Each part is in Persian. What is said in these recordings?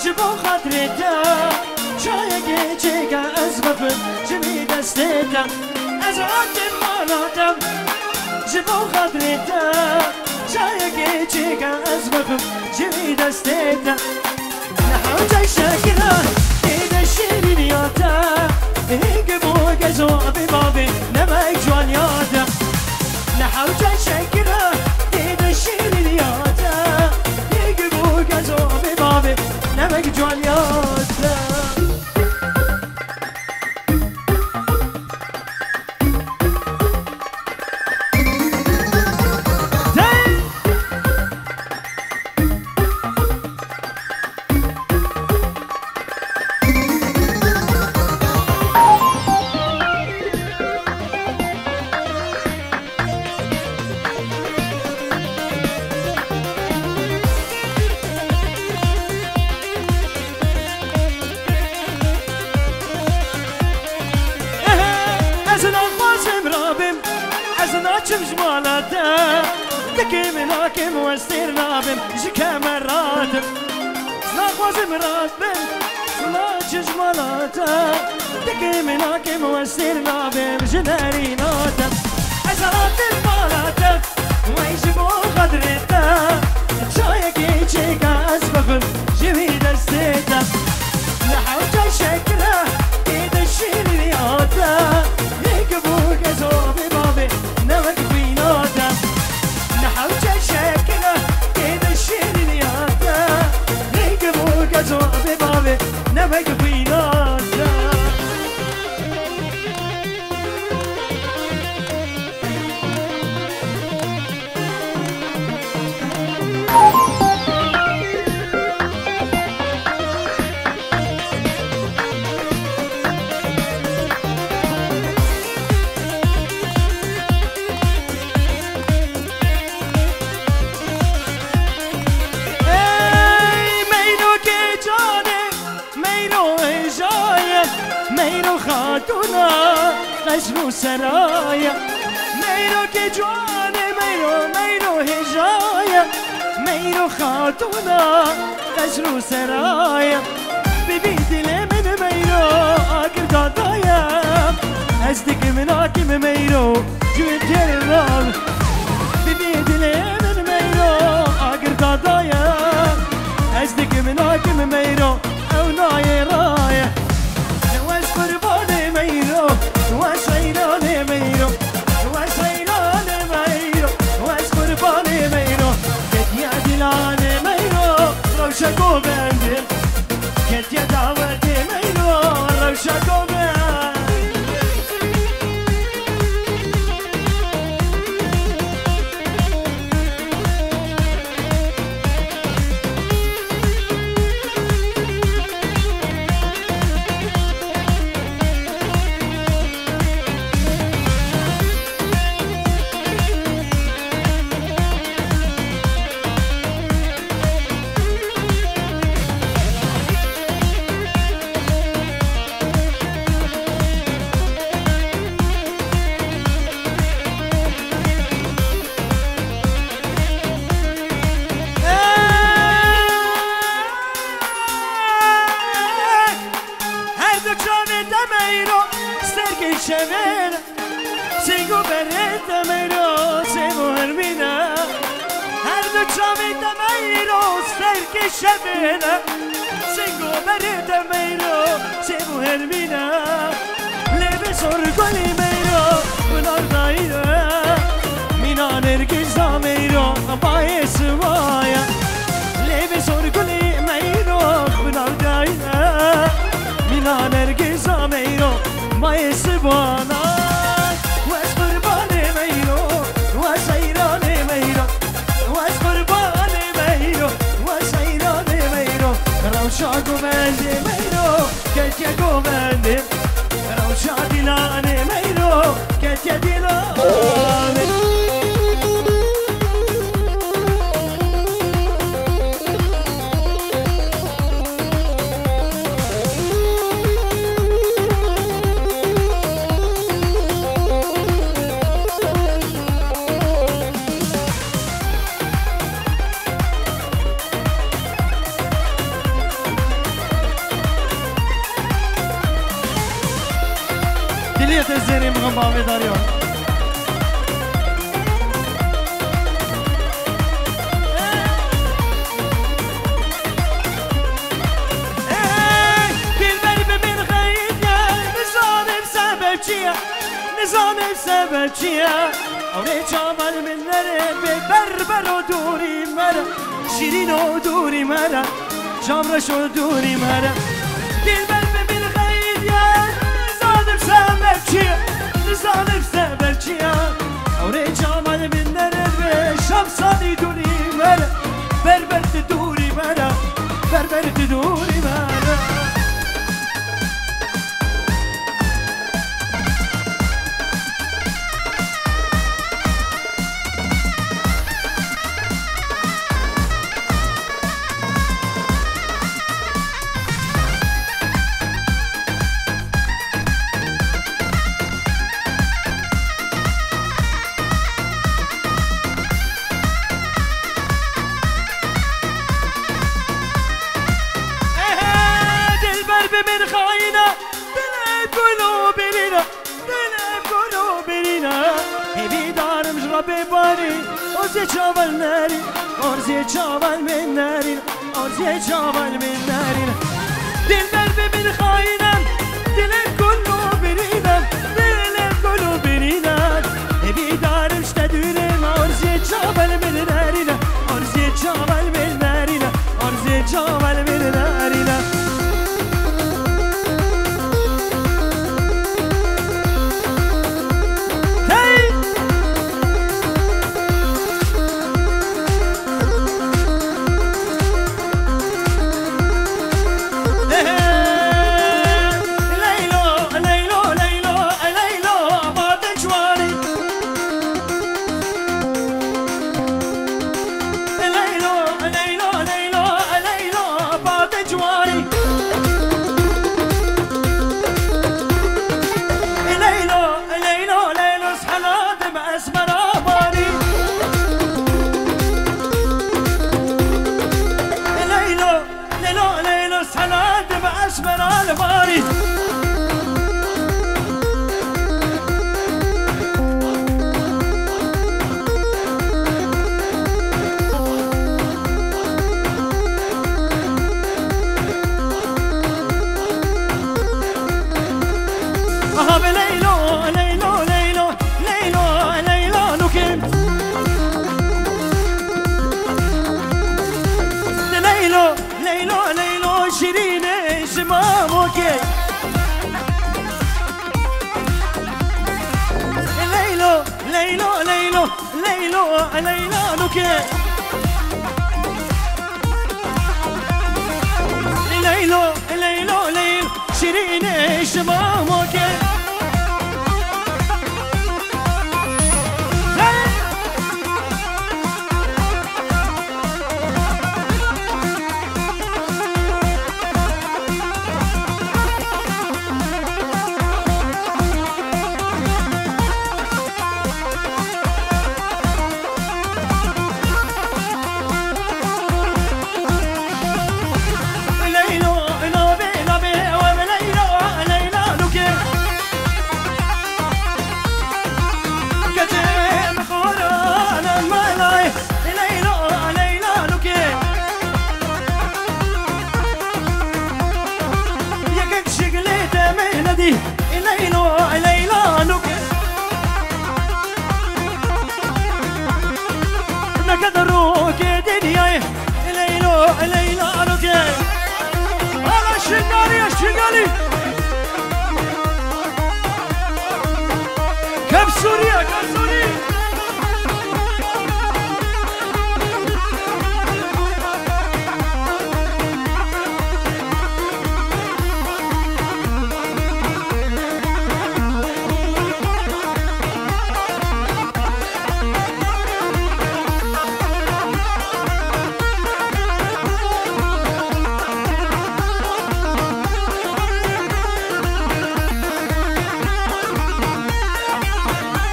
جبو خاطرتا شايك چيكا ازبفن جمي دستتا ازعاد مالاتم جبو خاطرتا شايك چيكا ازبفن جمي دستتا نحوجك شاكرا ايدا الشيرينياتا هيقبو قزو ببابي نمك جوانياتا نحوجك شاكرا ايدا الشيرينياتا هيقبو قزو ببابي نمك جوانياتا ناچم جمالاتا دكي ملاكم واستير نابم جكا مراتم ناقوازم راتبم ناچم جمالاتا دكي ملاكم واستير نابم جناري ناتم ازرات المالاتا ويجبو قدرتا شايكي چيكا ازبفن جمي دستيتا نحوجا شكرا ايد الشيرياتا يقبو قزو ببابي نمك بيناتا نحوجا شكرا ايد الشيرياتا يقبو قزو ببابي نمك بيناتا ميرو خاتونا غزلو سرايا ميرو كجواني ميرو هجايا ميرو خاتونا غزلو سرايا ببيت من ميرو آكر دادايا أزدك من آكم ميرو جويت الراب ببيت من ميرو آكر دادايا أزدك من آكم ميرو أو ناي رايا قرباني ميرو وسيراني ميرو وسيراني ميرو وقرباني ميرو كت يا دلاني ميرو روشكو بندم كت يا دعوتي ميرو روشكو بندم شبينا سيقو بريت ميرو سيبو هرمينا هردو شامي تميرو ستركي شبينا سيقو بريت ميرو سيبو هرمينا لبس ورقلي ميرو ونار دايرا مينا نرقزا ميرو باي سوايا لبس ورقلي ميرو ونار دايرا مينا نرقزا ميرو ما يسبانا واسقرباني ميرو وسيراني ميرو واسقرباني ميرو وسيراني ميرو روشا قومندي ميرو كتيا قومندي روشا دلاني ميرو كتيا دلاني شخصية الزيني مغمى في داريو نظام سبچیا اولی چامل من نره به بربر و دوری مرا شیرین و دوری مرا جامرش و دوری مرا دل بر ببین خیلی نظام سبچیا نظام سبچیا اولی چامل من نره به شمسانی دوری مرا بربر دوری مرا بربر دوری مرا من خاينة دلب قلوبنا دلب قلوبنا هبي دار مجرب باري أرزي جبل ناري أرزي جبل من ناري أرزي جبل من ناري دلب من خاينة دلب قلوبنا دلب قلوبنا هبي دار مجتدرنا أرزي جبل من ناري أرزي جبل من ناري أرزي جبل من ناري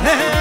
Hey, hey.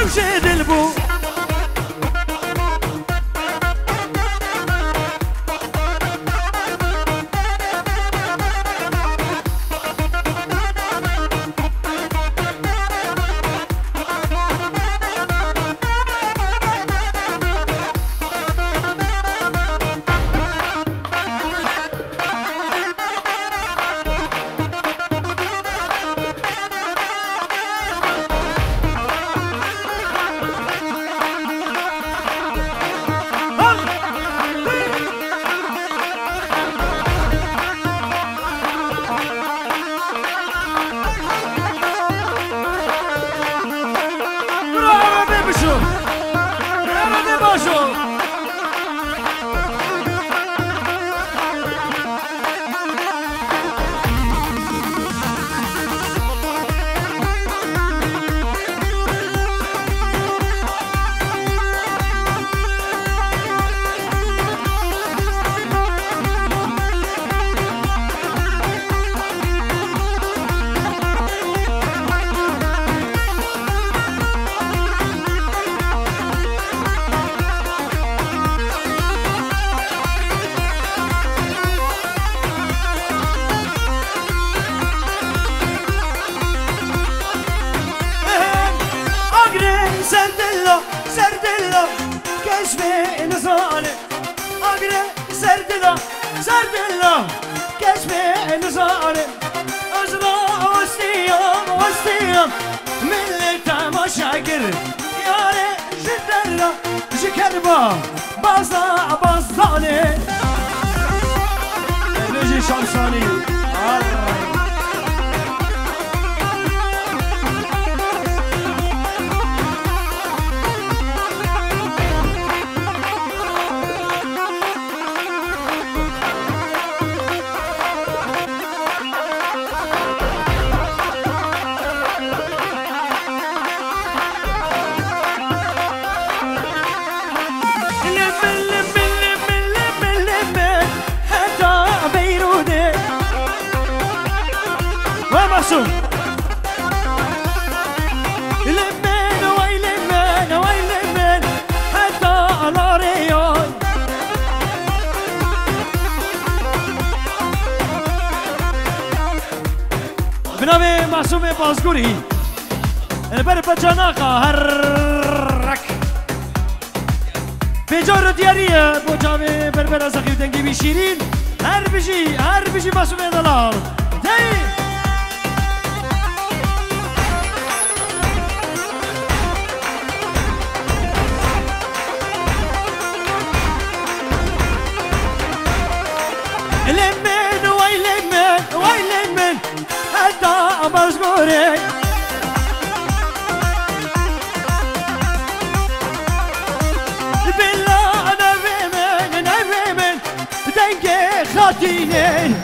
وشد البو سردلا كشفي نزالي أقرأ سردلا كشفي نزالي أزرع وستيام من اللي تماشاكر ياري جدلا جكربا بازالي نجي شمساني محسوم لمن ويلمن حتى على رياض بنامي محسوم بازگوری البر بجاناقا هرک بجار دیاریه بجاوی بربر زخیف دنگی بیشیرین هر بجی محسوم دلال دی ويلمن حتى بزغوري بالله انا فيمن دنجي خاطيني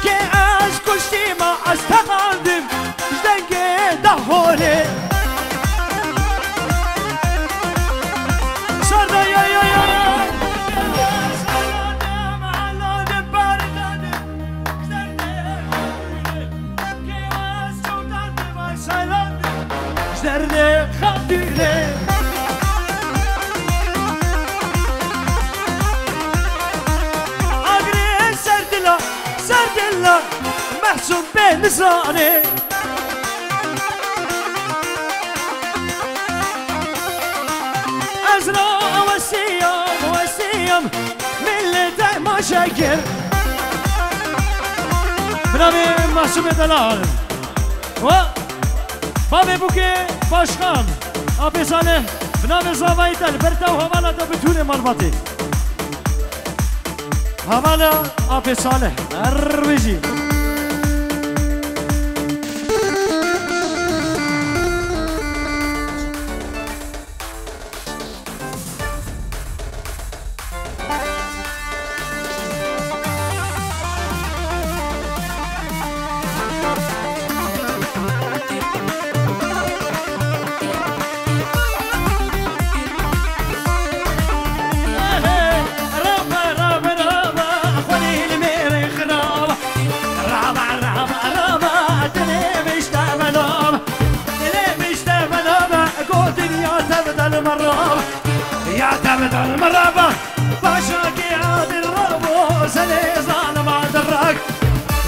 كي كشتي ما استقدم دنجي دهوري Zerde خاطره أجري سردلا محسوب بين صاني أزرع وسيم من اللي دايما شاكر برامي محسوب دلال بابي بوكي باشخان أبي صالح بنام زاوية البردة وهوالا دا بتوني مربطي هوالا أبي صالح أرويجي المرابة باشاكي عاد الرابو سلي ظالم عاد الراك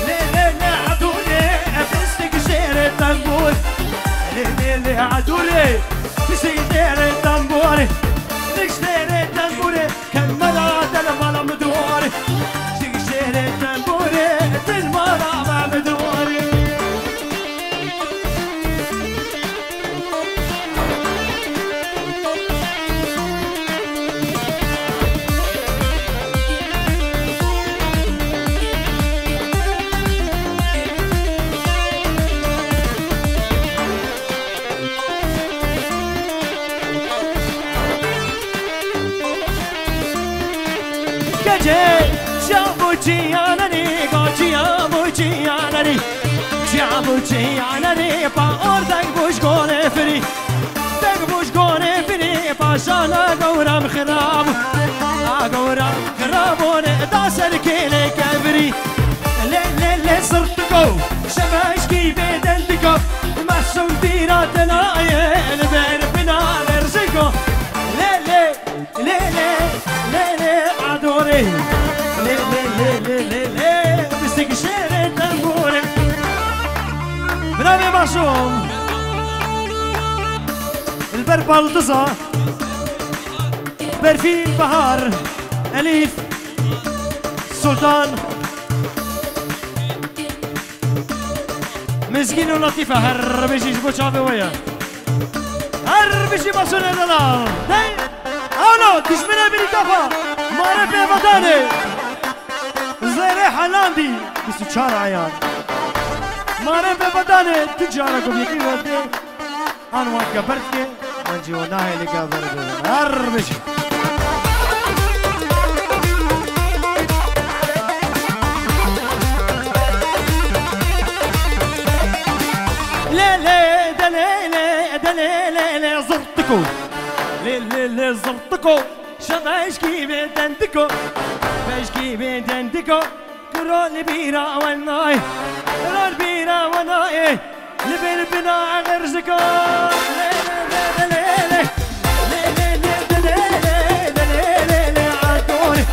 ليلي عدولي فستك شير التنبور ليلي عدولي فستك التنبور تشتير التنبور كالمراد المرا مدوري تشتير التنبور المرا مدوري Cianani pa ordak bush gone fri Dag bush gone fri pa shana gauram khrab Agauram khrabone da serkele kavri Le le le sirtko shabash ki bedentko Masum biratna el ber bina verziko Le le le le le le adore Le le le le le le bistik shere tambore برافو معصوم البر بلطزة برفين بهار أليف سلطان مسكين ولطيفة هر بيجي يجبو شعبي ويا هر بيجي بصون الدلال داي أولو تشمنا بالكفا مارب بداني زيري حلاندي بسو شار عيان ماره به بدانه تجاره کو یکی وقتی آنوان کبرت که منجی و نهی لگا برده هر بشی لیلی دلیلی دلیلی زرتکو لیلی زرتکو شباشکی بدندکو باشکی بدندکو کرول بیرا و نای رول بينا ونائي لبين بنا غرزكو ليلي عدوري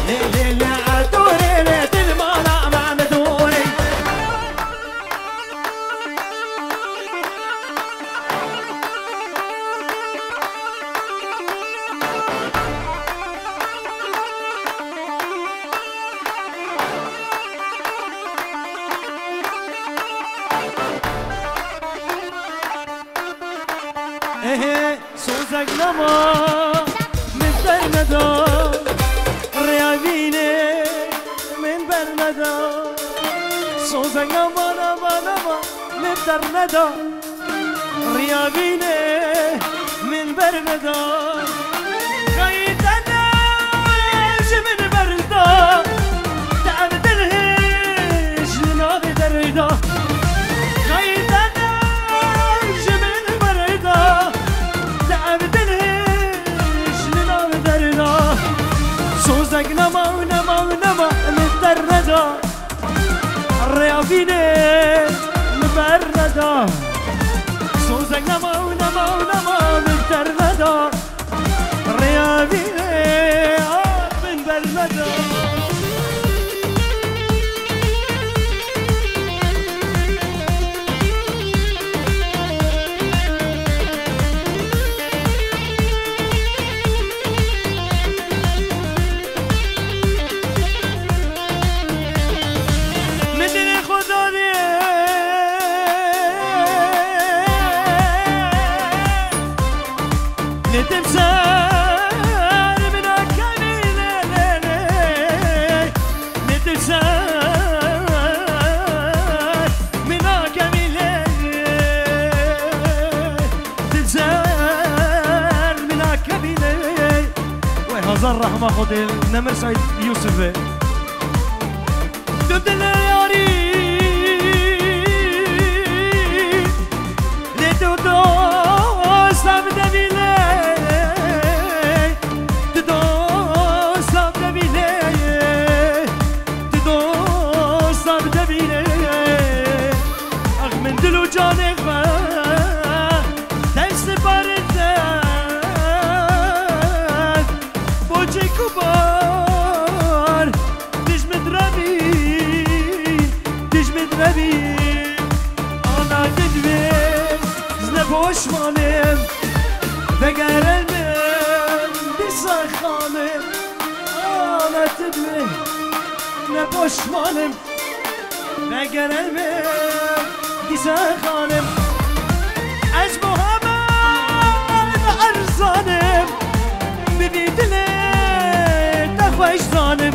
ليلي عدوري تلمانا مع مدوري سوزك نما من برمدا رياضيني من برمدا سوزك نما نما نما من برمدا رياضيني من برمدا خيتنا ايش من بردا تعبت الهيش لنا بدردا سوزك نما ونما ونما متردة الرياضيني مبردة سوزك نما ونما ونما متردة الرياضيني مبردة الرحمة خد النمر سعيد يوسف تبدل ياري لتودو سلام دبيلي تدو سلام دبيلي تدو سلام دبيلي أغمن دلو جاني غفا تنسي بارد پشمانم دگرم بیسخانم آمد دوی نه پشمانم دگرم بیسخانم از محمد ارزانم ببی دل تخوش زانم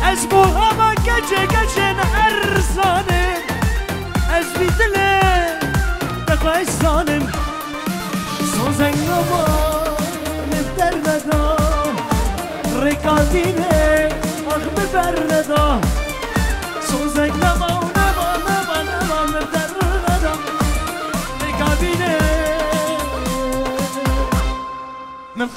از محمد گچه گچه ارزانم از بی دل تخوش زانم سوزن نمان در ندا رکادینه آخ ببر ندا سوزن نمان در ندا رکادینه من